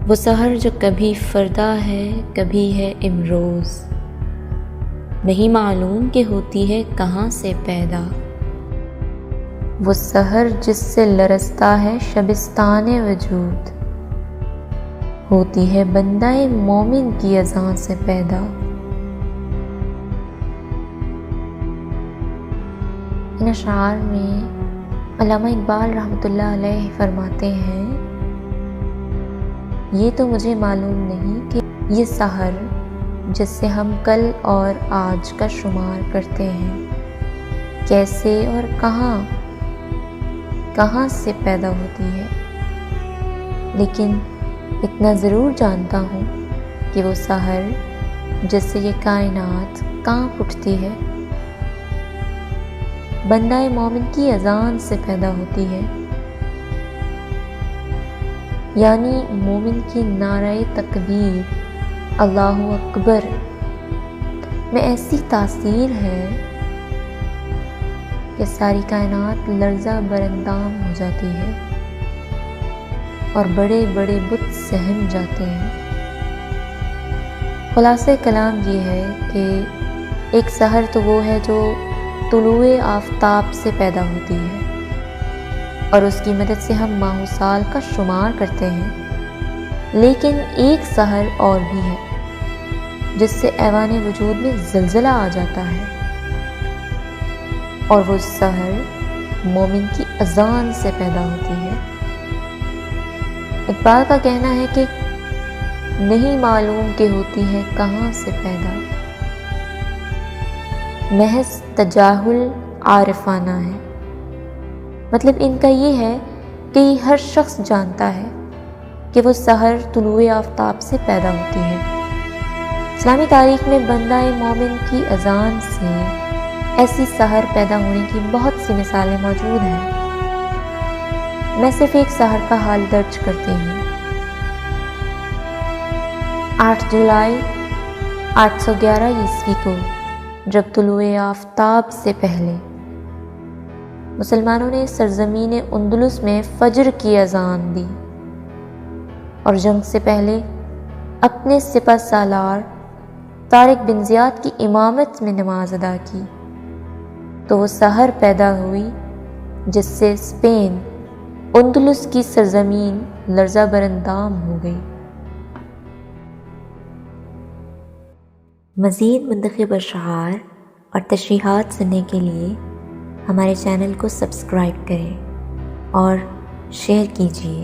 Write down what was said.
وہ سحر جو کبھی فردا ہے کبھی ہے امروز، نہیں معلوم کہ ہوتی ہے کہاں سے پیدا۔ وہ سحر جس سے لرزتا ہے شبستان وجود، ہوتی ہے بندہ مومن کی اذان سے پیدا۔ ان اشعار میں علامہ اقبال رحمۃ اللہ علیہ فرماتے ہیں، یہ تو مجھے معلوم نہیں کہ یہ سحر جس سے ہم کل اور آج کا شمار کرتے ہیں کیسے اور کہاں سے پیدا ہوتی ہے، لیکن اتنا ضرور جانتا ہوں کہ وہ سحر جس سے یہ کائنات کانپ اٹھتی ہے بندہ مومن کی اذان سے پیدا ہوتی ہے، یعنی مومن کی نعرہ تکبیر اللہ اکبر میں ایسی تاثیر ہے کہ ساری کائنات لرزہ برندام ہو جاتی ہے اور بڑے بڑے بت سہم جاتے ہیں۔ خلاصہ کلام یہ ہے کہ ایک سحر تو وہ ہے جو طلوع آفتاب سے پیدا ہوتی ہے اور اس کی مدد سے ہم ماہ و سال کا شمار کرتے ہیں، لیکن ایک سحر اور بھی ہے جس سے ایوان وجود میں زلزلہ آ جاتا ہے، اور وہ سحر مومن کی اذان سے پیدا ہوتی ہے۔ اقبال کا کہنا ہے کہ نہیں معلوم کہ ہوتی ہے کہاں سے پیدا، محض تجاہل عارفانہ ہے۔ مطلب ان کا یہ ہے کہ ہر شخص جانتا ہے کہ وہ سحر طلوع آفتاب سے پیدا ہوتی ہے۔ اسلامی تاریخ میں بندہ مومن کی اذان سے ایسی سحر پیدا ہونے کی بہت سی مثالیں موجود ہیں۔ میں صرف ایک سحر کا حال درج کرتی ہوں۔ 8 جولائی 811 عیسوی کو جب طلوع آفتاب سے پہلے مسلمانوں نے سرزمین اندلس میں فجر کی اذان دی اور جنگ سے پہلے اپنے سپہ سالار طارق بن زیاد کی امامت میں نماز ادا کی، تو وہ سحر پیدا ہوئی جس سے اسپین اندلس کی سرزمین لرزہ برندام ہو گئی۔ مزید منتخب اشعار اور تشریحات سننے کے لیے ہمارے چینل کو سبسکرائب کریں اور شیئر کیجیے۔